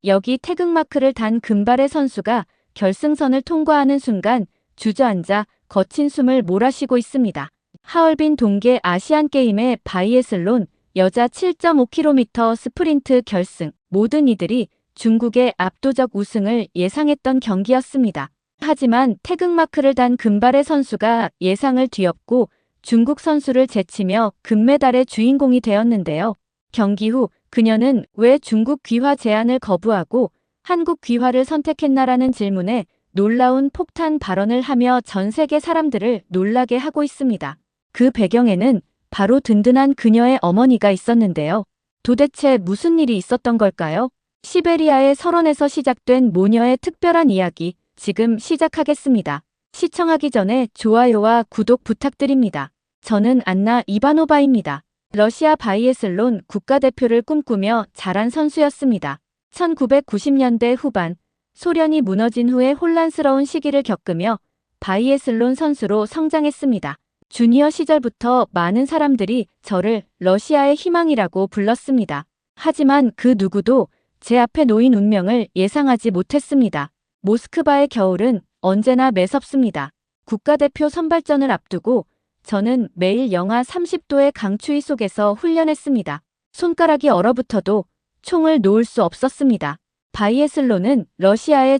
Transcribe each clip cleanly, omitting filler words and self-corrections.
여기 태극마크를 단 금발의 선수가 결승선을 통과하는 순간 주저앉아 거친 숨을 몰아쉬고 있습니다. 하얼빈 동계 아시안게임의 바이애슬론 여자 7.5km 스프린트 결승. 모든 이들이 중국의 압도적 우승을 예상했던 경기였습니다. 하지만 태극마크를 단 금발의 선수가 예상을 뒤엎고 중국 선수를 제치며 금메달의 주인공이 되었는데요. 경기 후 그녀는 왜 중국 귀화 제안을 거부하고 한국 귀화를 선택했나라는 질문에 놀라운 폭탄 발언을 하며 전 세계 사람들을 놀라게 하고 있습니다. 그 배경에는 바로 든든한 그녀의 어머니가 있었는데요. 도대체 무슨 일이 있었던 걸까요? 시베리아의 설원에서 시작된 모녀의 특별한 이야기, 지금 시작하겠습니다. 시청하기 전에 좋아요와 구독 부탁드립니다. 저는 안나 이바노바입니다. 러시아 바이애슬론 국가대표를 꿈꾸며 자란 선수였습니다. 1990년대 후반, 소련이 무너진 후에 혼란스러운 시기를 겪으며 바이애슬론 선수로 성장했습니다. 주니어 시절부터 많은 사람들이 저를 러시아의 희망이라고 불렀습니다. 하지만 그 누구도 제 앞에 놓인 운명을 예상하지 못했습니다. 모스크바의 겨울은 언제나 매섭습니다. 국가대표 선발전을 앞두고 저는 매일 영하 30도의 강추위 속에서 훈련했습니다. 손가락이 얼어붙어도 총을 놓을 수 없었습니다. 바이애슬론은 러시아의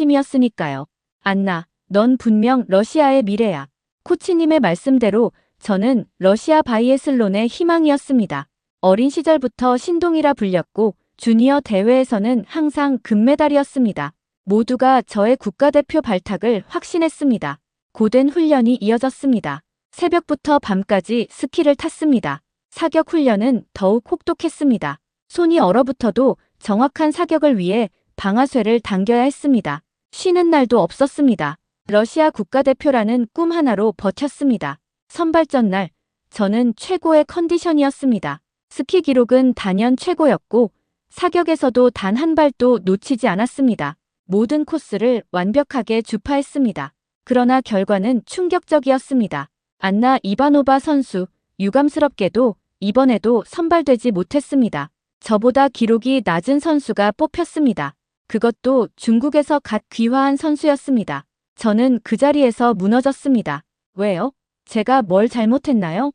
자존심이었으니까요. 안나, 넌 분명 러시아의 미래야. 코치님의 말씀대로 저는 러시아 바이애슬론의 희망이었습니다. 어린 시절부터 신동이라 불렸고 주니어 대회에서는 항상 금메달이었습니다. 모두가 저의 국가대표 발탁을 확신했습니다. 고된 훈련이 이어졌습니다. 새벽부터 밤까지 스키를 탔습니다. 사격 훈련은 더욱 혹독했습니다. 손이 얼어붙어도 정확한 사격을 위해 방아쇠를 당겨야 했습니다. 쉬는 날도 없었습니다. 러시아 국가대표라는 꿈 하나로 버텼습니다. 선발전 날, 저는 최고의 컨디션이었습니다. 스키 기록은 단연 최고였고 사격에서도 단 한 발도 놓치지 않았습니다. 모든 코스를 완벽하게 주파했습니다. 그러나 결과는 충격적이었습니다. 안나 이바노바 선수, 유감스럽게도 이번에도 선발되지 못했습니다. 저보다 기록이 낮은 선수가 뽑혔습니다. 그것도 중국에서 갓 귀화한 선수였습니다. 저는 그 자리에서 무너졌습니다. 왜요? 제가 뭘 잘못했나요?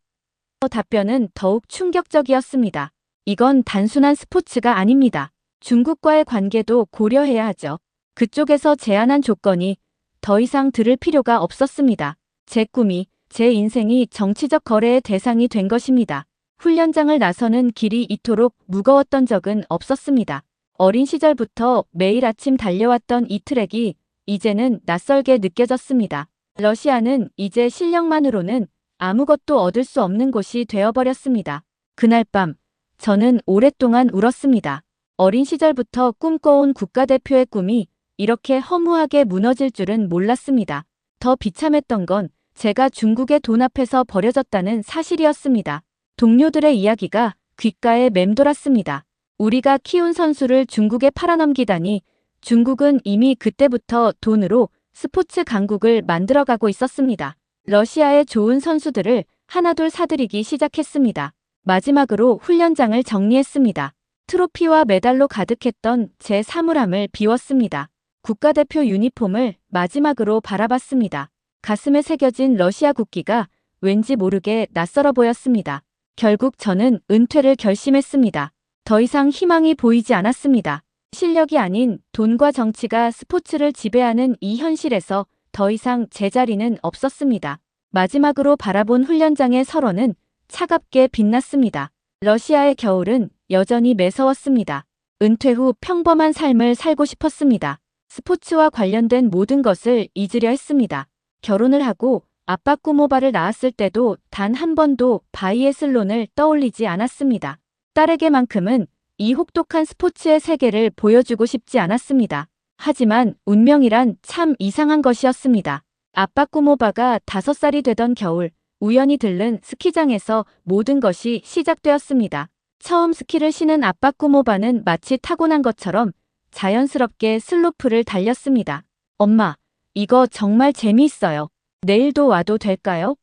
답변은 더욱 충격적이었습니다. 이건 단순한 스포츠가 아닙니다. 중국과의 관계도 고려해야 하죠. 그쪽에서 제안한 조건이 더 이상 들을 필요가 없었습니다. 제 꿈이, 제 인생이 정치적 거래의 대상이 된 것입니다. 훈련장을 나서는 길이 이토록 무거웠던 적은 없었습니다. 어린 시절부터 매일 아침 달려왔던 이 트랙이 이제는 낯설게 느껴졌습니다. 러시아는 이제 실력만으로는 아무것도 얻을 수 없는 곳이 되어버렸습니다. 그날 밤, 저는 오랫동안 울었습니다. 어린 시절부터 꿈꿔온 국가대표의 꿈이 이렇게 허무하게 무너질 줄은 몰랐습니다. 더 비참했던 건 제가 중국의 돈 앞에서 버려졌다는 사실이었습니다. 동료들의 이야기가 귓가에 맴돌았습니다. 우리가 키운 선수를 중국에 팔아넘기다니. 중국은 이미 그때부터 돈으로 스포츠 강국을 만들어가고 있었습니다. 러시아의 좋은 선수들을 하나둘 사들이기 시작했습니다. 마지막으로 훈련장을 정리했습니다. 트로피와 메달로 가득했던 제 사물함을 비웠습니다. 국가대표 유니폼을 마지막으로 바라봤습니다. 가슴에 새겨진 러시아 국기가 왠지 모르게 낯설어 보였습니다. 결국 저는 은퇴를 결심했습니다. 더 이상 희망이 보이지 않았습니다. 실력이 아닌 돈과 정치가 스포츠를 지배하는 이 현실에서 더 이상 제 자리는 없었습니다. 마지막으로 바라본 훈련장의 설원은 차갑게 빛났습니다. 러시아의 겨울은 여전히 매서웠습니다. 은퇴 후 평범한 삶을 살고 싶었습니다. 스포츠와 관련된 모든 것을 잊으려 했습니다. 결혼을 하고 아빠 꾸모바를 낳았을 때도 단 한 번도 바이애슬론을 떠올리지 않았습니다. 딸에게만큼은 이 혹독한 스포츠의 세계를 보여주고 싶지 않았습니다. 하지만 운명이란 참 이상한 것이었습니다. 아빠 꾸모바가 5살이 되던 겨울, 우연히 들른 스키장에서 모든 것이 시작되었습니다. 처음 스키를 신은 아빠 꾸모바는 마치 타고난 것처럼 자연스럽게 슬로프를 달렸습니다. 엄마, 이거 정말 재미있어요. 내일도 와도 될까요?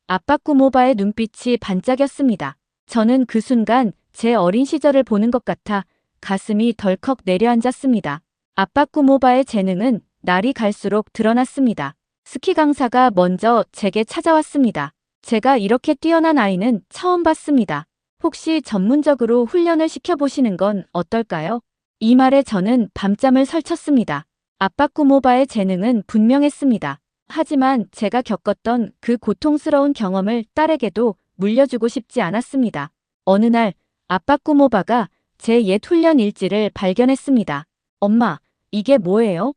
아빠 꾸모바의 눈빛이 반짝였습니다. 저는 그 순간 제 어린 시절을 보는 것 같아 가슴이 덜컥 내려앉았습니다. 아빠 꾸모바의 재능은 날이 갈수록 드러났습니다. 스키 강사가 먼저 제게 찾아왔습니다. 제가 이렇게 뛰어난 아이는 처음 봤습니다. 혹시 전문적으로 훈련을 시켜보시는 건 어떨까요? 이 말에 저는 밤잠을 설쳤습니다. 아빠 꾸모바의 재능은 분명했습니다. 하지만 제가 겪었던 그 고통스러운 경험을 딸에게도 물려주고 싶지 않았습니다. 어느 날 아빠 꾸모바가 제 옛 훈련 일지를 발견했습니다. 엄마, 이게 뭐예요?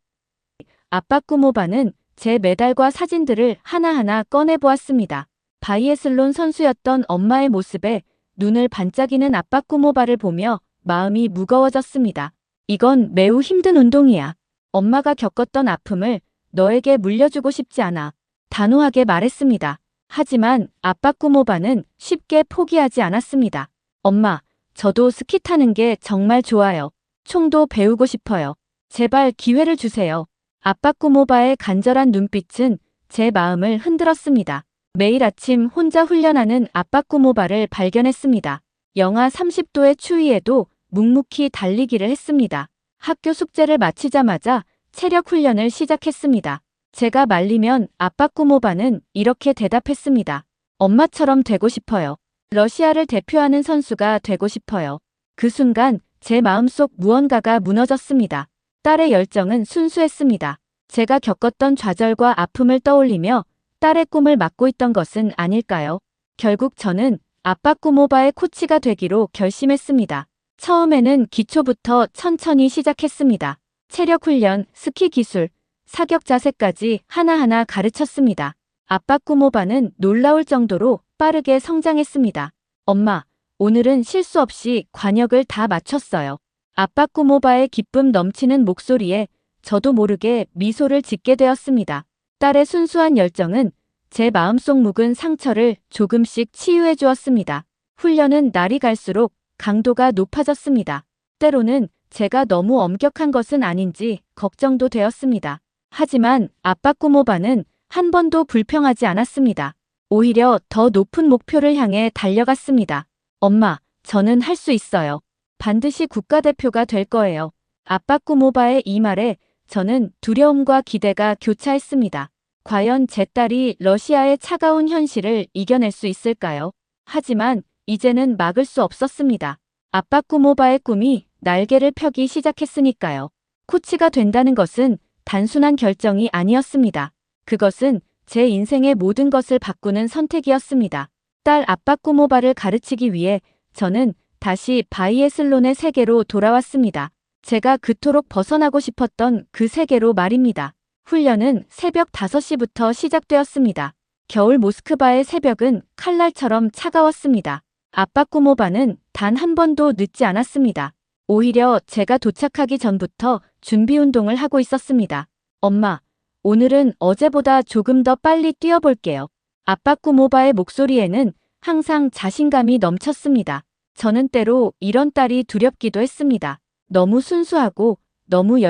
아빠 꾸모바는 제 메달과 사진들을 하나하나 꺼내보았습니다. 바이애슬론 선수였던 엄마의 모습에 눈을 반짝이는 아빠 꾸모바를 보며 마음이 무거워졌습니다. 이건 매우 힘든 운동이야. 엄마가 겪었던 아픔을 너에게 물려주고 싶지 않아. 단호하게 말했습니다. 하지만 아빠 꾸모바는 쉽게 포기하지 않았습니다. 엄마, 저도 스키 타는 게 정말 좋아요. 총도 배우고 싶어요. 제발 기회를 주세요. 아빠 꾸모바의 간절한 눈빛은 제 마음을 흔들었습니다. 매일 아침 혼자 훈련하는 아빠 꾸모바를 발견했습니다. 영하 30도의 추위에도 묵묵히 달리기를 했습니다. 학교 숙제를 마치자마자 체력 훈련을 시작했습니다. 제가 말리면 아빠 꾸모바는 이렇게 대답했습니다. 엄마처럼 되고 싶어요. 러시아를 대표하는 선수가 되고 싶어요. 그 순간 제 마음속 무언가가 무너졌습니다. 딸의 열정은 순수했습니다. 제가 겪었던 좌절과 아픔을 떠올리며 딸의 꿈을 막고 있던 것은 아닐까요? 결국 저는 아빠 꾸모바의 코치가 되기로 결심했습니다. 처음에는 기초부터 천천히 시작했습니다. 체력 훈련, 스키 기술, 사격 자세까지 하나하나 가르쳤습니다. 아빠 꾸모바는 놀라울 정도로 빠르게 성장했습니다. 엄마, 오늘은 실수 없이 관역을 다 맞췄어요. 아빠 꾸모바의 기쁨 넘치는 목소리에 저도 모르게 미소를 짓게 되었습니다. 딸의 순수한 열정은 제 마음속 묵은 상처를 조금씩 치유해 주었습니다. 훈련은 날이 갈수록 강도가 높아졌습니다. 때로는 제가 너무 엄격한 것은 아닌지 걱정도 되었습니다. 하지만 아빠 꾸모바는 한 번도 불평하지 않았습니다. 오히려 더 높은 목표를 향해 달려갔습니다. 엄마, 저는 할 수 있어요. 반드시 국가대표가 될 거예요. 아빠 꾸모바의 이 말에 저는 두려움과 기대가 교차했습니다. 과연 제 딸이 러시아의 차가운 현실을 이겨낼 수 있을까요? 하지만 이제는 막을 수 없었습니다. 아빠 꾸모바의 꿈이 날개를 펴기 시작했으니까요. 코치가 된다는 것은 단순한 결정이 아니었습니다. 그것은 제 인생의 모든 것을 바꾸는 선택이었습니다. 딸 아빠 꾸모바를 가르치기 위해 저는 다시 바이애슬론의 세계로 돌아왔습니다. 제가 그토록 벗어나고 싶었던 그 세계로 말입니다. 훈련은 새벽 5시부터 시작되었습니다. 겨울 모스크바의 새벽은 칼날처럼 차가웠습니다. 아빠 꾸모바는 단 한 번도 늦지 않았습니다. 오히려 제가 도착하기 전부터 준비 운동을 하고 있었습니다. 엄마, 오늘은 어제보다 조금 더 빨리 뛰어볼게요. 아빠 꾸모바의 목소리에는 항상 자신감이 넘쳤습니다. 저는 때로 이런 딸이 두렵기도 했습니다. 너무 순수하고 너무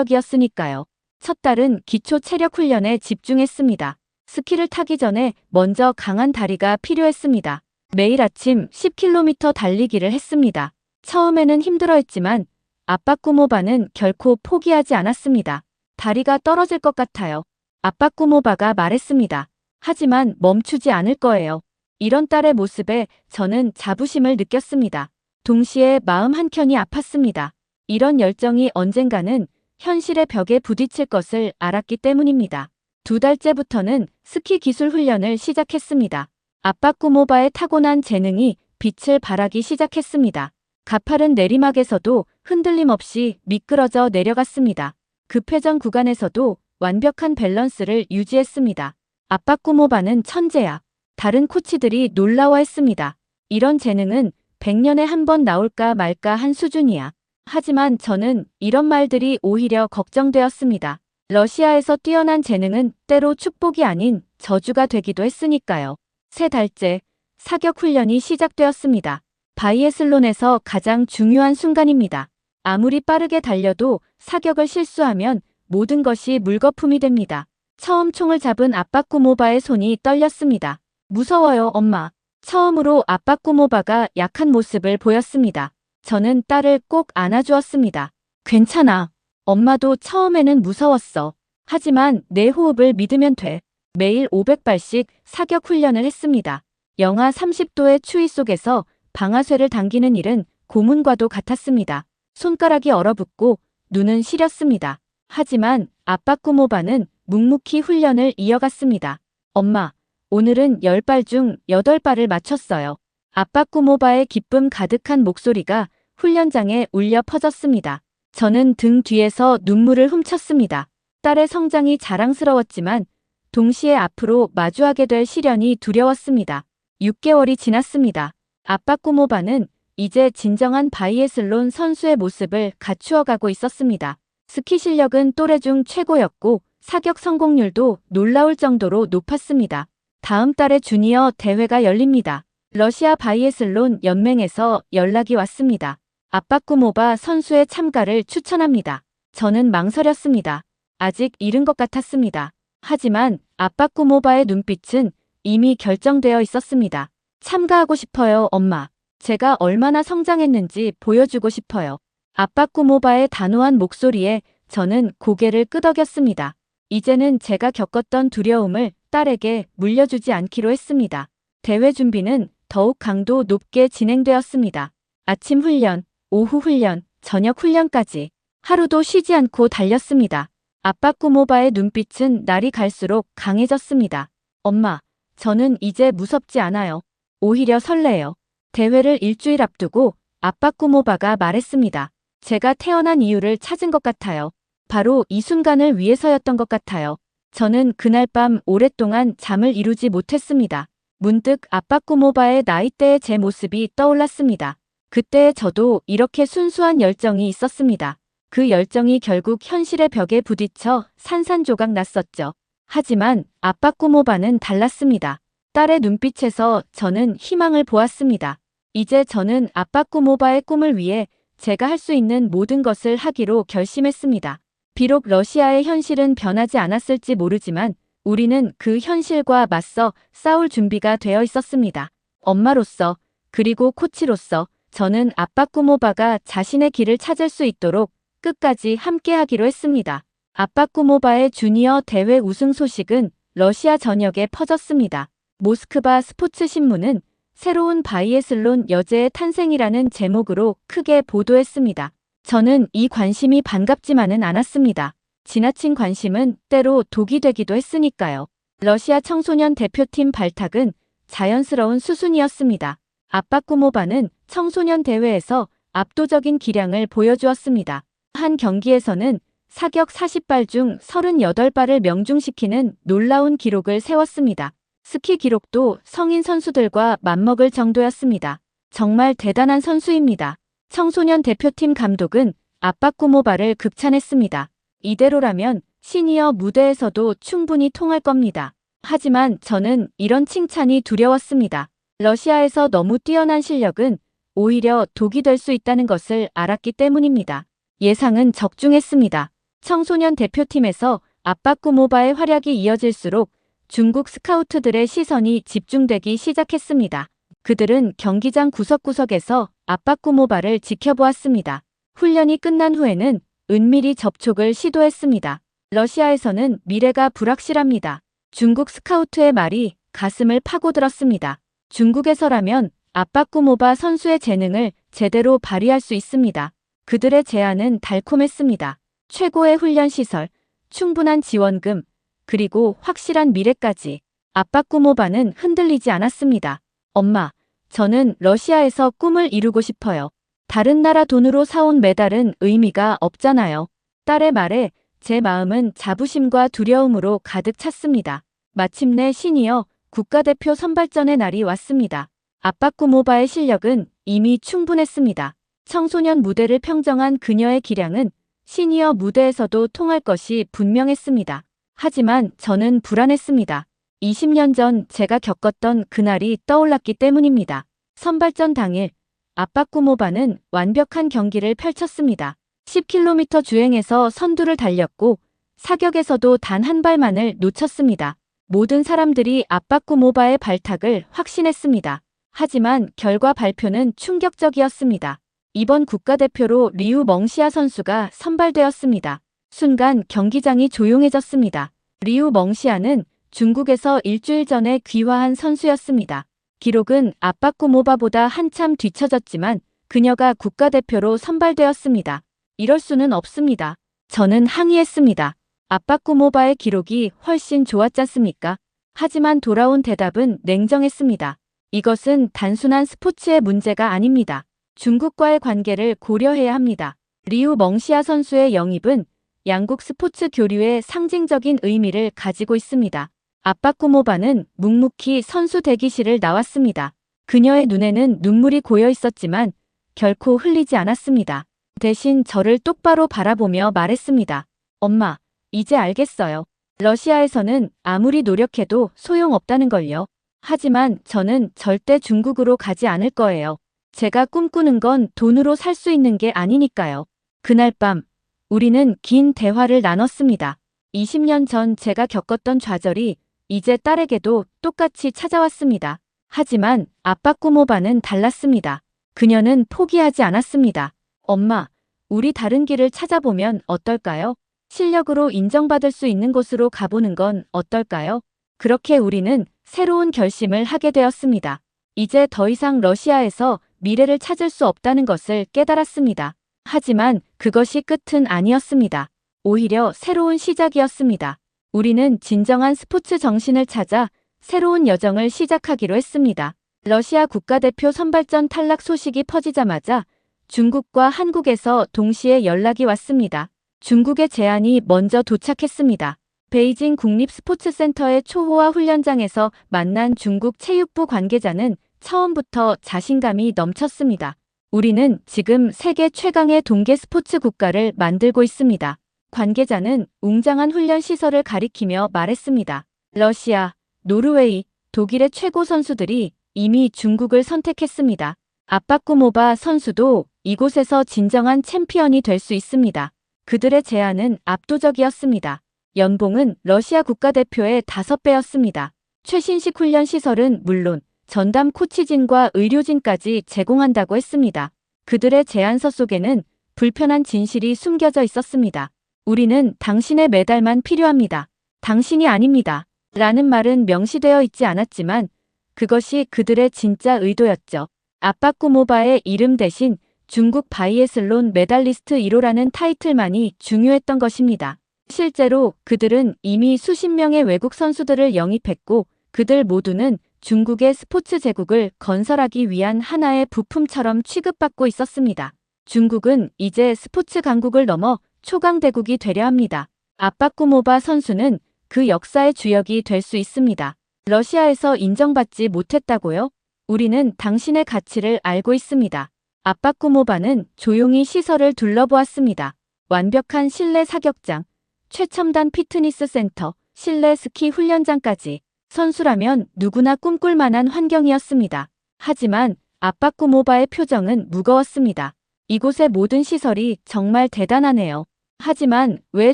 열정적이었으니까요. 첫 달은 기초 체력 훈련에 집중했습니다. 스키를 타기 전에 먼저 강한 다리가 필요했습니다. 매일 아침 10km 달리기를 했습니다. 처음에는 힘들어했지만 아빠 꾸모바는 결코 포기하지 않았습니다. 다리가 떨어질 것 같아요. 아빠 꾸모바가 말했습니다. 하지만 멈추지 않을 거예요. 이런 딸의 모습에 저는 자부심을 느꼈습니다. 동시에 마음 한켠이 아팠습니다. 이런 열정이 언젠가는 현실의 벽에 부딪힐 것을 알았기 때문입니다. 2달째부터는 스키 기술 훈련을 시작했습니다. 아빠 꾸모바의 타고난 재능이 빛을 발하기 시작했습니다. 가파른 내리막에서도 흔들림 없이 미끄러져 내려갔습니다. 급회전 구간에서도 완벽한 밸런스를 유지했습니다. 아빠 꾸모바는 천재야. 다른 코치들이 놀라워했습니다. 이런 재능은 100년에 한 번 나올까 말까 한 수준이야. 하지만 저는 이런 말들이 오히려 걱정되었습니다. 러시아에서 뛰어난 재능은 때로 축복이 아닌 저주가 되기도 했으니까요. 3달째 사격 훈련이 시작되었습니다. 바이애슬론에서 가장 중요한 순간입니다. 아무리 빠르게 달려도 사격을 실수하면 모든 것이 물거품이 됩니다. 처음 총을 잡은 아빠 꾸모바의 손이 떨렸습니다. 무서워요, 엄마. 처음으로 아빠 꾸모바가 약한 모습을 보였습니다. 저는 딸을 꼭 안아주었습니다. 괜찮아. 엄마도 처음에는 무서웠어. 하지만 내 호흡을 믿으면 돼. 매일 500발씩 사격 훈련을 했습니다. 영하 30도의 추위 속에서 방아쇠를 당기는 일은 고문과도 같았습니다. 손가락이 얼어붙고 눈은 시렸습니다. 하지만 아빠 꾸모바는 묵묵히 훈련을 이어갔습니다. 엄마, 오늘은 10발 중 8발을 맞췄어요. 아빠 꾸모바의 기쁨 가득한 목소리가 훈련장에 울려 퍼졌습니다. 저는 등 뒤에서 눈물을 훔쳤습니다. 딸의 성장이 자랑스러웠지만 동시에 앞으로 마주하게 될 시련이 두려웠습니다. 6개월이 지났습니다. 아빠 꾸모바는 이제 진정한 바이애슬론 선수의 모습을 갖추어가고 있었습니다. 스키 실력은 또래 중 최고였고 사격 성공률도 놀라울 정도로 높았습니다. 다음 달에 주니어 대회가 열립니다. 러시아 바이애슬론 연맹에서 연락이 왔습니다. 아빠 꾸모바 선수의 참가를 추천합니다. 저는 망설였습니다. 아직 이른 것 같았습니다. 하지만 아빠 꾸모바의 눈빛은 이미 결정되어 있었습니다. 참가하고 싶어요, 엄마. 제가 얼마나 성장했는지 보여주고 싶어요. 아빠 꾸모바의 단호한 목소리에 저는 고개를 끄덕였습니다. 이제는 제가 겪었던 두려움을 딸에게 물려주지 않기로 했습니다. 대회 준비는 더욱 강도 높게 진행되었습니다. 아침 훈련, 오후 훈련, 저녁 훈련까지 하루도 쉬지 않고 달렸습니다. 아빠 꾸모바의 눈빛은 날이 갈수록 강해졌습니다. 엄마, 저는 이제 무섭지 않아요. 오히려 설레요. 대회를 일주일 앞두고 아빠 꾸모바가 말했습니다. 제가 태어난 이유를 찾은 것 같아요. 바로 이 순간을 위해서였던 것 같아요. 저는 그날 밤 오랫동안 잠을 이루지 못했습니다. 문득 아빠 꾸모바의 나이대의 제 모습이 떠올랐습니다. 그때 저도 이렇게 순수한 열정이 있었습니다. 그 열정이 결국 현실의 벽에 부딪혀 산산조각 났었죠. 하지만 아빠 꾸모바는 달랐습니다. 딸의 눈빛에서 저는 희망을 보았습니다. 이제 저는 아빠 꾸모바의 꿈을 위해 제가 할 수 있는 모든 것을 하기로 결심했습니다. 비록 러시아의 현실은 변하지 않았을지 모르지만 우리는 그 현실과 맞서 싸울 준비가 되어 있었습니다. 엄마로서 그리고 코치로서 저는 아빠 꾸모바가 자신의 길을 찾을 수 있도록 끝까지 함께하기로 했습니다. 아빠 꾸모바의 주니어 대회 우승 소식은 러시아 전역에 퍼졌습니다. 모스크바 스포츠 신문은 새로운 바이애슬론 여제의 탄생이라는 제목으로 크게 보도했습니다. 저는 이 관심이 반갑지만은 않았습니다. 지나친 관심은 때로 독이 되기도 했으니까요. 러시아 청소년 대표팀 발탁은 자연스러운 수순이었습니다. 아빠 꾸모바는 청소년 대회에서 압도적인 기량을 보여주었습니다. 한 경기에서는 사격 40발 중 38발을 명중시키는 놀라운 기록을 세웠습니다. 스키 기록도 성인 선수들과 맞먹을 정도였습니다. 정말 대단한 선수입니다. 청소년 대표팀 감독은 아빠 꾸모바를 극찬했습니다. 이대로라면 시니어 무대에서도 충분히 통할 겁니다. 하지만 저는 이런 칭찬이 두려웠습니다. 러시아에서 너무 뛰어난 실력은 오히려 독이 될 수 있다는 것을 알았기 때문입니다. 예상은 적중했습니다. 청소년 대표팀에서 아빠 꾸모바의 활약이 이어질수록 중국 스카우트들의 시선이 집중되기 시작했습니다. 그들은 경기장 구석구석에서 아빠 꾸모바를 지켜보았습니다. 훈련이 끝난 후에는 은밀히 접촉을 시도했습니다. 러시아에서는 미래가 불확실합니다. 중국 스카우트의 말이 가슴을 파고들었습니다. 중국에서라면 아빠 꾸모바 선수의 재능을 제대로 발휘할 수 있습니다. 그들의 제안은 달콤했습니다. 최고의 훈련 시설, 충분한 지원금, 그리고 확실한 미래까지. 아빠 꾸모바는 흔들리지 않았습니다. 엄마, 저는 러시아에서 꿈을 이루고 싶어요. 다른 나라 돈으로 사온 메달은 의미가 없잖아요. 딸의 말에 제 마음은 자부심과 두려움으로 가득 찼습니다. 마침내 시니어 국가대표 선발전의 날이 왔습니다. 아빠 꾸모바의 실력은 이미 충분했습니다. 청소년 무대를 평정한 그녀의 기량은 시니어 무대에서도 통할 것이 분명했습니다. 하지만 저는 불안했습니다. 20년 전 제가 겪었던 그날이 떠올랐기 때문입니다. 선발전 당일, 아빠 꾸모바는 완벽한 경기를 펼쳤습니다. 10km 주행에서 선두를 달렸고 사격에서도 단 한 발만을 놓쳤습니다. 모든 사람들이 아빠 꾸모바의 발탁을 확신했습니다. 하지만 결과 발표는 충격적이었습니다. 이번 국가대표로 리우 멍시아 선수가 선발되었습니다. 순간 경기장이 조용해졌습니다. 리우 멍시아는 중국에서 일주일 전에 귀화한 선수였습니다. 기록은 아빠꾸모바보다 한참 뒤처졌지만 그녀가 국가대표로 선발되었습니다. 이럴 수는 없습니다. 저는 항의했습니다. 아빠꾸모바의 기록이 훨씬 좋았잖습니까? 하지만 돌아온 대답은 냉정했습니다. 이것은 단순한 스포츠의 문제가 아닙니다. 중국과의 관계를 고려해야 합니다. 리우 멍시아 선수의 영입은 양국 스포츠 교류의 상징적인 의미를 가지고 있습니다. 아빠꾸모바는 묵묵히 선수 대기실을 나왔습니다. 그녀의 눈에는 눈물이 고여 있었지만 결코 흘리지 않았습니다. 대신 저를 똑바로 바라보며 말했습니다. 엄마, 이제 알겠어요. 러시아에서는 아무리 노력해도 소용없다는 걸요. 하지만 저는 절대 중국으로 가지 않을 거예요. 제가 꿈꾸는 건 돈으로 살 수 있는 게 아니니까요. 그날 밤, 우리는 긴 대화를 나눴습니다. 20년 전 제가 겪었던 좌절이 이제 딸에게도 똑같이 찾아왔습니다. 하지만 아빠꾸모바는 달랐습니다. 그녀는 포기하지 않았습니다. 엄마, 우리 다른 길을 찾아보면 어떨까요? 실력으로 인정받을 수 있는 곳으로 가보는 건 어떨까요? 그렇게 우리는 새로운 결심을 하게 되었습니다. 이제 더 이상 러시아에서 미래를 찾을 수 없다는 것을 깨달았습니다. 하지만 그것이 끝은 아니었습니다. 오히려 새로운 시작이었습니다. 우리는 진정한 스포츠 정신을 찾아 새로운 여정을 시작하기로 했습니다. 러시아 국가대표 선발전 탈락 소식이 퍼지자마자 중국과 한국에서 동시에 연락이 왔습니다. 중국의 제안이 먼저 도착했습니다. 베이징 국립스포츠센터의 초호화 훈련장에서 만난 중국 체육부 관계자는 처음부터 자신감이 넘쳤습니다. 우리는 지금 세계 최강의 동계 스포츠 국가를 만들고 있습니다. 관계자는 웅장한 훈련 시설을 가리키며 말했습니다. 러시아, 노르웨이, 독일의 최고 선수들이 이미 중국을 선택했습니다. 아빠꾸모바 선수도 이곳에서 진정한 챔피언이 될 수 있습니다. 그들의 제안은 압도적이었습니다. 연봉은 러시아 국가대표의 5배였습니다. 최신식 훈련 시설은 물론 전담 코치진과 의료진까지 제공한다고 했습니다. 그들의 제안서 속에는 불편한 진실이 숨겨져 있었습니다. 우리는 당신의 메달만 필요합니다. 당신이 아닙니다. 라는 말은 명시되어 있지 않았지만 그것이 그들의 진짜 의도였죠. 아빠꾸모바의 이름 대신 중국 바이애슬론 메달리스트 1호라는 타이틀만이 중요했던 것입니다. 실제로 그들은 이미 수십 명의 외국 선수들을 영입했고 그들 모두는 중국의 스포츠 제국을 건설하기 위한 하나의 부품처럼 취급받고 있었습니다. 중국은 이제 스포츠 강국을 넘어 초강대국이 되려 합니다. 아빠꾸모바 선수는 그 역사의 주역이 될 수 있습니다. 러시아에서 인정받지 못했다고요? 우리는 당신의 가치를 알고 있습니다. 아빠꾸모바는 조용히 시설을 둘러보았습니다. 완벽한 실내 사격장, 최첨단 피트니스 센터, 실내 스키 훈련장까지 선수라면 누구나 꿈꿀 만한 환경이었습니다. 하지만 아빠꾸모바의 표정은 무거웠습니다. 이곳의 모든 시설이 정말 대단하네요. 하지만 왜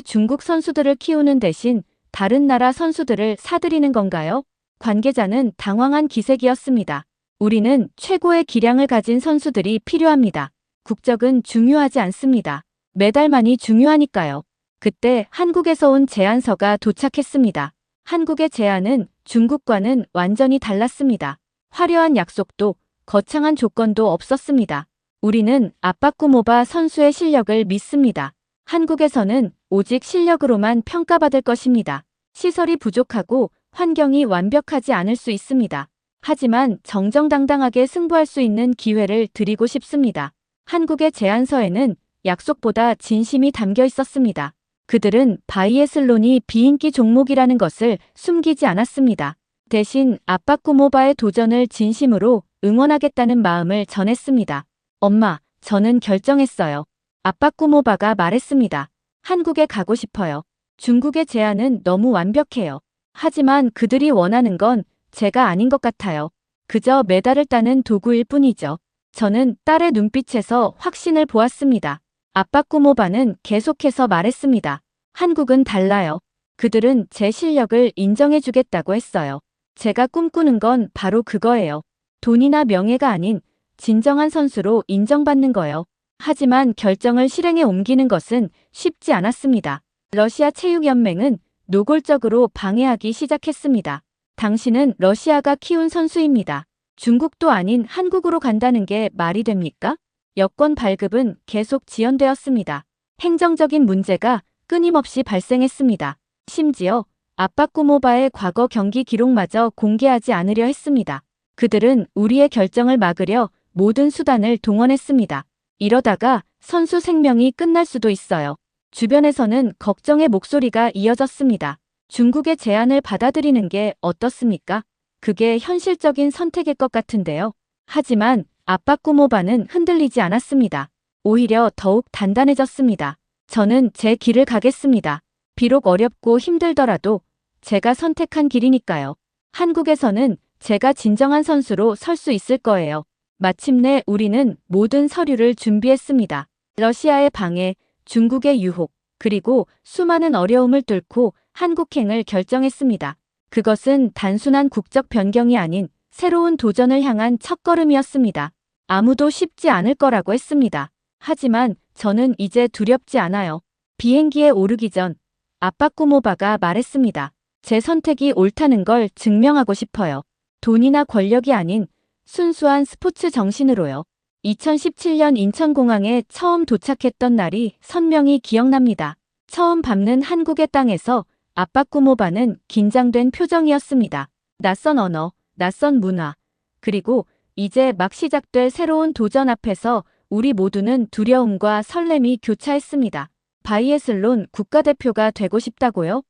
중국 선수들을 키우는 대신 다른 나라 선수들을 사들이는 건가요? 관계자는 당황한 기색이었습니다. 우리는 최고의 기량을 가진 선수들이 필요합니다. 국적은 중요하지 않습니다. 메달만이 중요하니까요. 그때 한국에서 온 제안서가 도착했습니다. 한국의 제안은 중국과는 완전히 달랐습니다. 화려한 약속도 거창한 조건도 없었습니다. 우리는 아빠꾸모바 선수의 실력을 믿습니다. 한국에서는 오직 실력으로만 평가받을 것입니다. 시설이 부족하고 환경이 완벽하지 않을 수 있습니다. 하지만 정정당당하게 승부할 수 있는 기회를 드리고 싶습니다. 한국의 제안서에는 약속보다 진심이 담겨 있었습니다. 그들은 바이애슬론이 비인기 종목이라는 것을 숨기지 않았습니다. 대신 아빠꾸모바의 도전을 진심으로 응원하겠다는 마음을 전했습니다. 엄마, 저는 결정했어요. 아빠꾸모바가 말했습니다. 한국에 가고 싶어요. 중국의 제안은 너무 완벽해요. 하지만 그들이 원하는 건 제가 아닌 것 같아요. 그저 메달을 따는 도구일 뿐이죠. 저는 딸의 눈빛에서 확신을 보았습니다. 아빠꾸모바는 계속해서 말했습니다. 한국은 달라요. 그들은 제 실력을 인정해주겠다고 했어요. 제가 꿈꾸는 건 바로 그거예요. 돈이나 명예가 아닌 진정한 선수로 인정받는 거요. 하지만 결정을 실행에 옮기는 것은 쉽지 않았습니다. 러시아 체육연맹은 노골적으로 방해하기 시작했습니다. 당신은 러시아가 키운 선수입니다. 중국도 아닌 한국으로 간다는 게 말이 됩니까? 여권 발급은 계속 지연되었습니다. 행정적인 문제가 끊임없이 발생했습니다. 심지어 아빠꾸모바의 과거 경기 기록마저 공개하지 않으려 했습니다. 그들은 우리의 결정을 막으려 모든 수단을 동원했습니다. 이러다가 선수 생명이 끝날 수도 있어요. 주변에서는 걱정의 목소리가 이어졌습니다. 중국의 제안을 받아들이는 게 어떻습니까? 그게 현실적인 선택일 것 같은데요. 하지만 아빠꾸모바는 흔들리지 않았습니다. 오히려 더욱 단단해졌습니다. 저는 제 길을 가겠습니다. 비록 어렵고 힘들더라도 제가 선택한 길이니까요. 한국에서는 제가 진정한 선수로 설 수 있을 거예요. 마침내 우리는 모든 서류를 준비했습니다. 러시아의 방해, 중국의 유혹, 그리고 수많은 어려움을 뚫고 한국행을 결정했습니다. 그것은 단순한 국적 변경이 아닌 새로운 도전을 향한 첫걸음이었습니다. 아무도 쉽지 않을 거라고 했습니다. 하지만 저는 이제 두렵지 않아요. 비행기에 오르기 전 아빠꾸모바가 말했습니다. 제 선택이 옳다는 걸 증명하고 싶어요. 돈이나 권력이 아닌 순수한 스포츠 정신으로요. 2017년 인천공항에 처음 도착했던 날이 선명히 기억납니다. 처음 밟는 한국의 땅에서 아빠꾸모바는 긴장된 표정이었습니다. 낯선 언어, 낯선 문화, 그리고 이제 막 시작될 새로운 도전 앞에서 우리 모두는 두려움과 설렘이 교차했습니다. 바이애슬론 국가대표가 되고 싶다고요?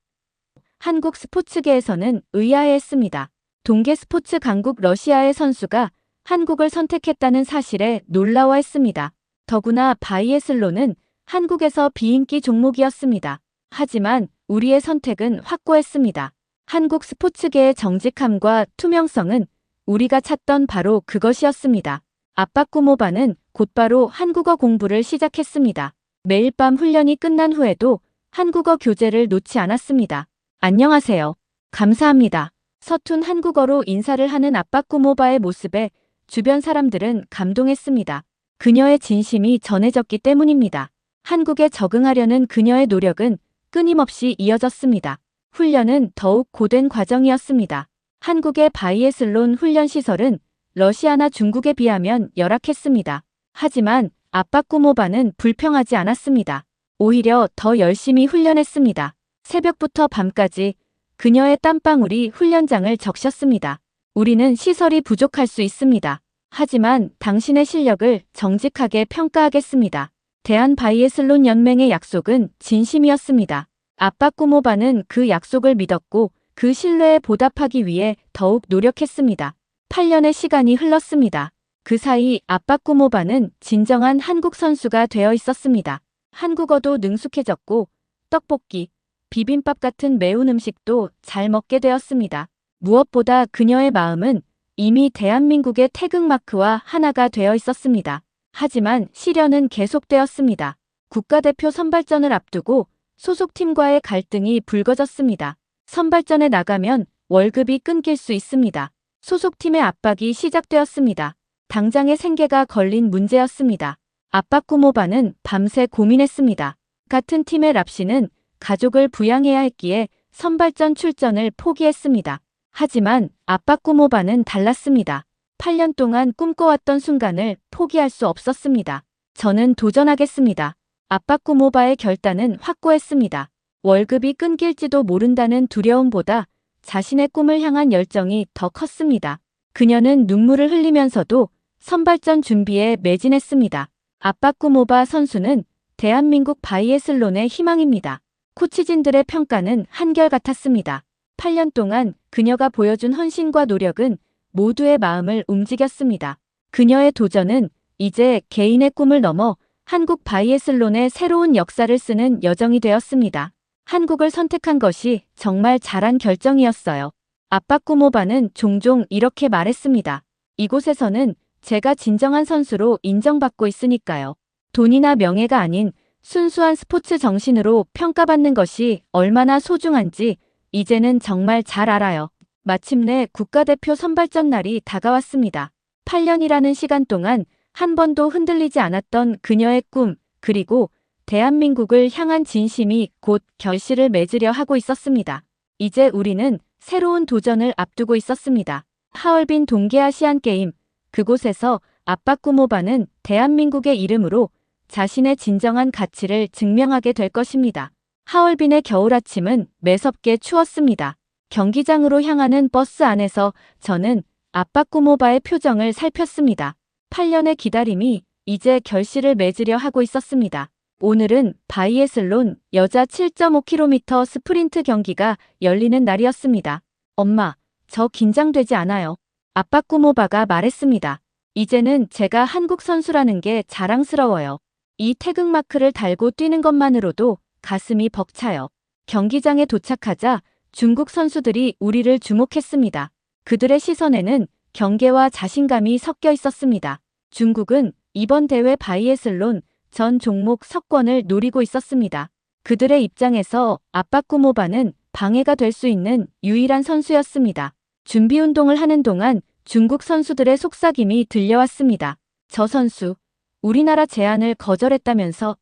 한국 스포츠계에서는 의아해했습니다. 동계 스포츠 강국 러시아의 선수가 한국을 선택했다는 사실에 놀라워했습니다. 더구나 바이애슬론은 한국에서 비인기 종목이었습니다. 하지만 우리의 선택은 확고했습니다. 한국 스포츠계의 정직함과 투명성은 우리가 찾던 바로 그것이었습니다. 아빠꾸모바는 곧바로 한국어 공부를 시작했습니다. 매일 밤 훈련이 끝난 후에도 한국어 교재를 놓지 않았습니다. 안녕하세요. 감사합니다. 서툰 한국어로 인사를 하는 아빠꾸모바의 모습에 주변 사람들은 감동했습니다. 그녀의 진심이 전해졌기 때문입니다. 한국에 적응하려는 그녀의 노력은 끊임없이 이어졌습니다. 훈련은 더욱 고된 과정이었습니다. 한국의 바이애슬론 훈련 시설은 러시아나 중국에 비하면 열악했습니다. 하지만 아빠꾸모바는 불평하지 않았습니다. 오히려 더 열심히 훈련했습니다. 새벽부터 밤까지 그녀의 땀방울이 훈련장을 적셨습니다. 우리는 시설이 부족할 수 있습니다. 하지만 당신의 실력을 정직하게 평가하겠습니다. 대한바이애슬론 연맹의 약속은 진심이었습니다. 아빠꾸모바는 그 약속을 믿었고 그 신뢰에 보답하기 위해 더욱 노력했습니다. 8년의 시간이 흘렀습니다. 그 사이 아빠꾸모바는 진정한 한국 선수가 되어 있었습니다. 한국어도 능숙해졌고 떡볶이, 비빔밥 같은 매운 음식도 잘 먹게 되었습니다. 무엇보다 그녀의 마음은 이미 대한민국의 태극마크와 하나가 되어 있었습니다. 하지만 시련은 계속되었습니다. 국가대표 선발전을 앞두고 소속팀과의 갈등이 불거졌습니다. 선발전에 나가면 월급이 끊길 수 있습니다. 소속팀의 압박이 시작되었습니다. 당장의 생계가 걸린 문제였습니다. 아빠꾸모바는 밤새 고민했습니다. 같은 팀의 랍시는 가족을 부양해야 했기에 선발전 출전을 포기했습니다. 하지만 아빠꾸모바는 달랐습니다. 8년 동안 꿈꿔왔던 순간을 포기할 수 없었습니다. 저는 도전하겠습니다. 아빠꾸모바의 결단은 확고했습니다. 월급이 끊길지도 모른다는 두려움보다 자신의 꿈을 향한 열정이 더 컸습니다. 그녀는 눈물을 흘리면서도 선발전 준비에 매진했습니다. 아빠꾸모바 선수는 대한민국 바이애슬론의 희망입니다. 코치진들의 평가는 한결같았습니다. 8년 동안 그녀가 보여준 헌신과 노력은 모두의 마음을 움직였습니다. 그녀의 도전은 이제 개인의 꿈을 넘어 한국 바이애슬론의 새로운 역사를 쓰는 여정이 되었습니다. 한국을 선택한 것이 정말 잘한 결정이었어요. 아빠꾸모바는 종종 이렇게 말했습니다. 이곳에서는 제가 진정한 선수로 인정받고 있으니까요. 돈이나 명예가 아닌 순수한 스포츠 정신으로 평가받는 것이 얼마나 소중한지 이제는 정말 잘 알아요. 마침내 국가대표 선발전 날이 다가왔습니다. 8년이라는 시간 동안 한 번도 흔들리지 않았던 그녀의 꿈, 그리고 대한민국을 향한 진심이 곧 결실을 맺으려 하고 있었습니다. 이제 우리는 새로운 도전을 앞두고 있었습니다. 하얼빈 동계아시안게임, 그곳에서 아빠꾸모바는 대한민국의 이름으로 자신의 진정한 가치를 증명하게 될 것입니다. 하얼빈의 겨울 아침은 매섭게 추웠습니다. 경기장으로 향하는 버스 안에서 저는 아빠꾸모바의 표정을 살폈습니다. 8년의 기다림이 이제 결실을 맺으려 하고 있었습니다. 오늘은 바이애슬론 여자 7.5km 스프린트 경기가 열리는 날이었습니다. 엄마, 저 긴장되지 않아요. 아빠꾸모바가 말했습니다. 이제는 제가 한국 선수라는 게 자랑스러워요. 이 태극마크를 달고 뛰는 것만으로도 가슴이 벅차요. 경기장에 도착하자 중국 선수들이 우리를 주목했습니다. 그들의 시선에는 경계와 자신감이 섞여 있었습니다. 중국은 이번 대회 바이애슬론 전 종목 석권을 노리고 있었습니다. 그들의 입장에서 아빠꾸모바는 방해가 될 수 있는 유일한 선수였습니다. 준비 운동을 하는 동안 중국 선수들의 속삭임이 들려왔습니다. 저 선수, 우리나라 제안을 거절했다면서?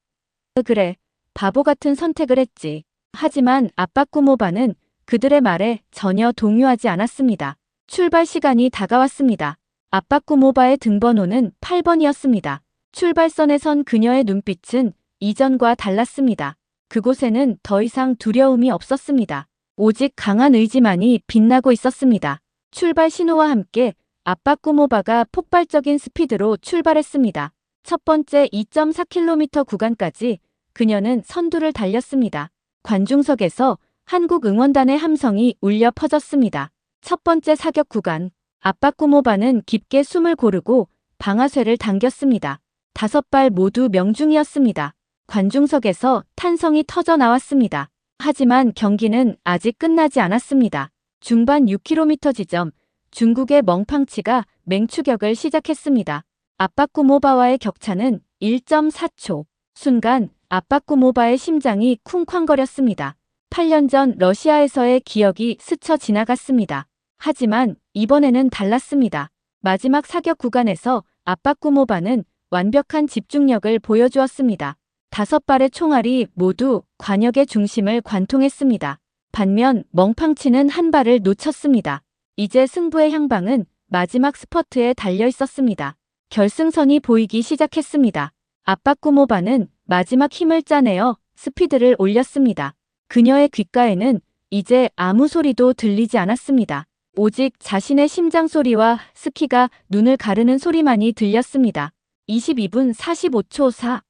그래, 바보 같은 선택을 했지. 하지만 아빠꾸모바는 그들의 말에 전혀 동요하지 않았습니다. 출발 시간이 다가왔습니다. 아빠꾸모바의 등번호는 8번이었습니다. 출발선에 선 그녀의 눈빛은 이전과 달랐습니다. 그곳에는 더 이상 두려움이 없었습니다. 오직 강한 의지만이 빛나고 있었습니다. 출발 신호와 함께 아빠꾸모바가 폭발적인 스피드로 출발했습니다. 첫 번째 2.4km 구간까지 그녀는 선두를 달렸습니다. 관중석에서 한국 응원단의 함성이 울려 퍼졌습니다. 첫 번째 사격 구간, 아빠꾸모바는 깊게 숨을 고르고 방아쇠를 당겼습니다. 5발 모두 명중이었습니다. 관중석에서 탄성이 터져 나왔습니다. 하지만 경기는 아직 끝나지 않았습니다. 중반 6km 지점, 중국의 멍팡치가 맹추격을 시작했습니다. 아빠꾸모바와의 격차는 1.4초. 순간 아빠꾸모바의 심장이 쿵쾅거렸습니다. 8년 전 러시아에서의 기억이 스쳐 지나갔습니다. 하지만 이번에는 달랐습니다. 마지막 사격 구간에서 아빠꾸모바는 완벽한 집중력을 보여주었습니다. 5발의 총알이 모두 관역의 중심을 관통했습니다. 반면 멍팡치는 한 발을 놓쳤습니다. 이제 승부의 향방은 마지막 스퍼트에 달려 있었습니다. 결승선이 보이기 시작했습니다. 아빠꾸모바는 마지막 힘을 짜내어 스피드를 올렸습니다. 그녀의 귓가에는 이제 아무 소리도 들리지 않았습니다. 오직 자신의 심장 소리와 스키가 눈을 가르는 소리만이 들렸습니다. 22분 45초 4.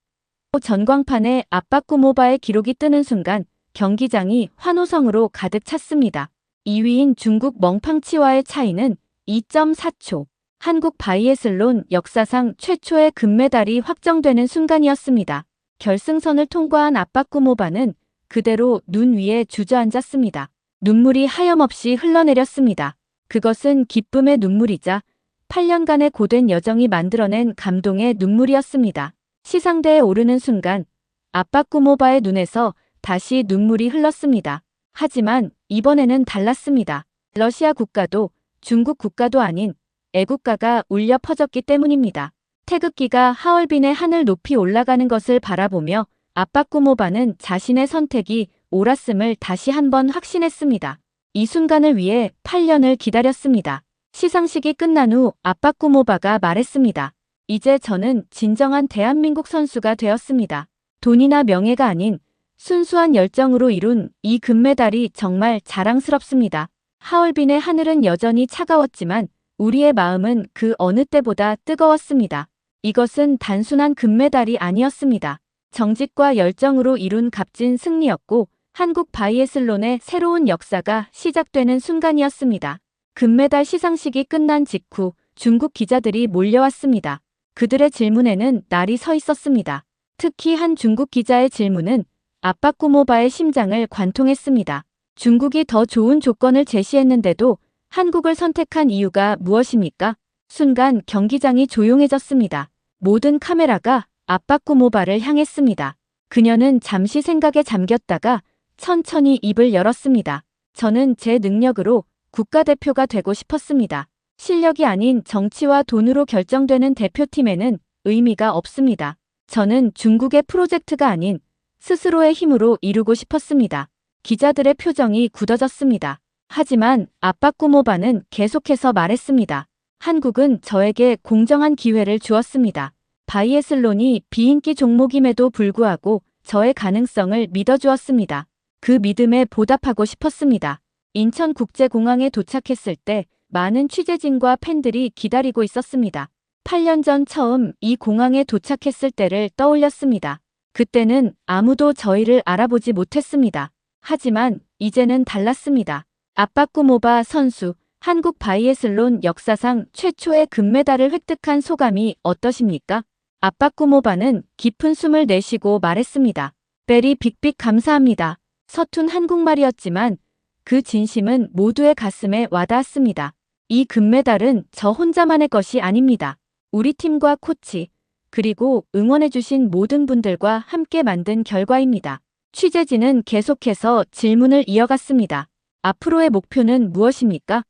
전광판에 아빠꾸모바의 기록이 뜨는 순간 경기장이 환호성으로 가득 찼습니다. 2위인 중국 멍팡치와의 차이는 2.4초. 한국 바이애슬론 역사상 최초의 금메달이 확정되는 순간이었습니다. 결승선을 통과한 아빠꾸모바는 그대로 눈 위에 주저앉았습니다. 눈물이 하염없이 흘러내렸습니다. 그것은 기쁨의 눈물이자 8년간의 고된 여정이 만들어낸 감동의 눈물이었습니다. 시상대에 오르는 순간 아빠꾸모바의 눈에서 다시 눈물이 흘렀습니다. 하지만 이번에는 달랐습니다. 러시아 국가도 중국 국가도 아닌 애국가가 울려 퍼졌기 때문입니다. 태극기가 하얼빈의 하늘 높이 올라가는 것을 바라보며 아빠꾸모바는 자신의 선택이 옳았음을 다시 한번 확신했습니다. 이 순간을 위해 8년을 기다렸습니다. 시상식이 끝난 후 아빠꾸모바가 말했습니다. 이제 저는 진정한 대한민국 선수가 되었습니다. 돈이나 명예가 아닌 순수한 열정으로 이룬 이 금메달이 정말 자랑스럽습니다. 하얼빈의 하늘은 여전히 차가웠지만 우리의 마음은 그 어느 때보다 뜨거웠습니다. 이것은 단순한 금메달이 아니었습니다. 정직과 열정으로 이룬 값진 승리였고 한국 바이애슬론의 새로운 역사가 시작되는 순간이었습니다. 금메달 시상식이 끝난 직후 중국 기자들이 몰려왔습니다. 그들의 질문에는 날이 서 있었습니다. 특히 한 중국 기자의 질문은 아빠꾸모바의 심장을 관통했습니다. 중국이 더 좋은 조건을 제시했는데도 한국을 선택한 이유가 무엇입니까? 순간 경기장이 조용해졌습니다. 모든 카메라가 아빠꾸모바를 향했습니다. 그녀는 잠시 생각에 잠겼다가 천천히 입을 열었습니다. 저는 제 능력으로 국가대표가 되고 싶었습니다. 실력이 아닌 정치와 돈으로 결정되는 대표팀에는 의미가 없습니다. 저는 중국의 프로젝트가 아닌 스스로의 힘으로 이루고 싶었습니다. 기자들의 표정이 굳어졌습니다. 하지만 아빠꾸모바는 계속해서 말했습니다. 한국은 저에게 공정한 기회를 주었습니다. 바이애슬론이 비인기 종목임에도 불구하고 저의 가능성을 믿어주었습니다. 그 믿음에 보답하고 싶었습니다. 인천국제공항에 도착했을 때 많은 취재진과 팬들이 기다리고 있었습니다. 8년 전 처음 이 공항에 도착했을 때를 떠올렸습니다. 그때는 아무도 저희를 알아보지 못했습니다. 하지만 이제는 달랐습니다. 아빠꾸모바 선수, 한국 바이애슬론 역사상 최초의 금메달을 획득한 소감이 어떠십니까? 아빠꾸모바는 깊은 숨을 내쉬고 말했습니다. 베리 빅빅 감사합니다. 서툰 한국말이었지만 그 진심은 모두의 가슴에 와닿았습니다. 이 금메달은 저 혼자만의 것이 아닙니다. 우리 팀과 코치, 그리고 응원해주신 모든 분들과 함께 만든 결과입니다. 취재진은 계속해서 질문을 이어갔습니다. 앞으로의 목표는 무엇입니까?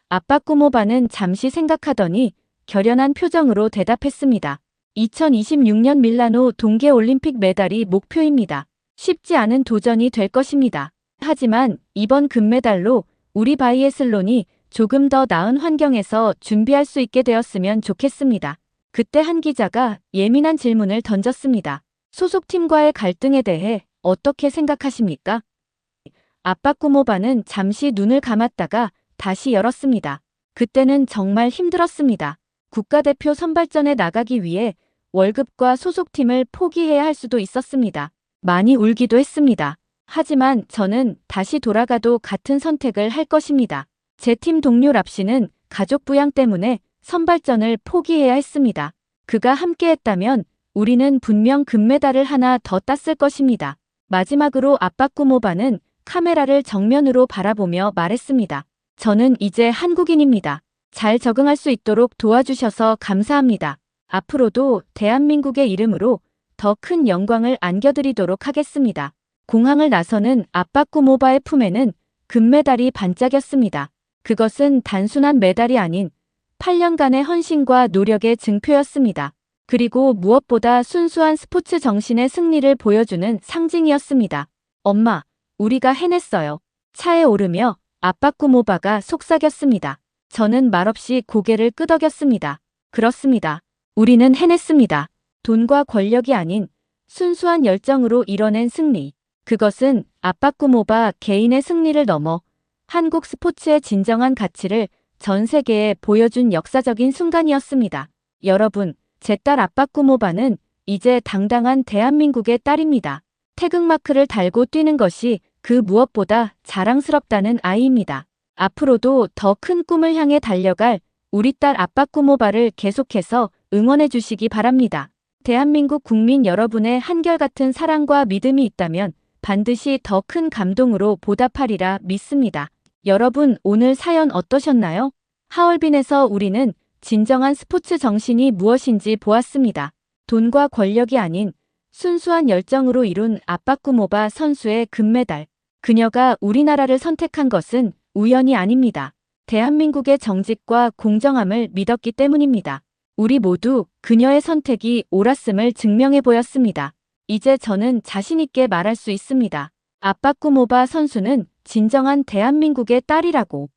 아빠꾸모바는 잠시 생각하더니 결연한 표정으로 대답했습니다. 2026년 밀라노 동계올림픽 메달이 목표입니다. 쉽지 않은 도전이 될 것입니다. 하지만 이번 금메달로 우리 바이애슬론이 조금 더 나은 환경에서 준비할 수 있게 되었으면 좋겠습니다. 그때 한 기자가 예민한 질문을 던졌습니다. 소속팀과의 갈등에 대해 어떻게 생각하십니까? 아빠꾸모바는 잠시 눈을 감았다가 다시 열었습니다. 그때는 정말 힘들었습니다. 국가대표 선발전에 나가기 위해 월급과 소속팀을 포기해야 할 수도 있었습니다. 많이 울기도 했습니다. 하지만 저는 다시 돌아가도 같은 선택을 할 것입니다. 제 팀 동료 랍씨는 가족 부양 때문에 선발전을 포기해야 했습니다. 그가 함께했다면 우리는 분명 금메달을 하나 더 땄을 것입니다. 마지막으로 아빠꾸모바는 카메라를 정면으로 바라보며 말했습니다. 저는 이제 한국인입니다. 잘 적응할 수 있도록 도와주셔서 감사합니다. 앞으로도 대한민국의 이름으로 더 큰 영광을 안겨드리도록 하겠습니다. 공항을 나서는 아빠꾸모바의 품에는 금메달이 반짝였습니다. 그것은 단순한 메달이 아닌 8년간의 헌신과 노력의 증표였습니다. 그리고 무엇보다 순수한 스포츠 정신의 승리를 보여주는 상징이었습니다. 엄마, 우리가 해냈어요. 차에 오르며 아빠꾸모바가 속삭였습니다. 저는 말없이 고개를 끄덕였습니다. 그렇습니다. 우리는 해냈습니다. 돈과 권력이 아닌 순수한 열정으로 이뤄낸 승리. 그것은 아빠꾸모바 개인의 승리를 넘어 한국 스포츠의 진정한 가치를 전 세계에 보여준 역사적인 순간이었습니다. 여러분, 제 딸 아빠꾸모바는 이제 당당한 대한민국의 딸입니다. 태극마크를 달고 뛰는 것이 그 무엇보다 자랑스럽다는 아이입니다. 앞으로도 더 큰 꿈을 향해 달려갈 우리 딸 아빠꾸모바를 계속해서 응원해 주시기 바랍니다. 대한민국 국민 여러분의 한결같은 사랑과 믿음이 있다면 반드시 더 큰 감동으로 보답하리라 믿습니다. 여러분, 오늘 사연 어떠셨나요? 하얼빈에서 우리는 진정한 스포츠 정신이 무엇인지 보았습니다. 돈과 권력이 아닌 순수한 열정으로 이룬 아빠꾸모바 선수의 금메달. 그녀가 우리나라를 선택한 것은 우연이 아닙니다. 대한민국의 정직과 공정함을 믿었기 때문입니다. 우리 모두 그녀의 선택이 옳았음을 증명해 보였습니다. 이제 저는 자신 있게 말할 수 있습니다. 아빠꾸모바 선수는 진정한 대한민국의 딸이라고.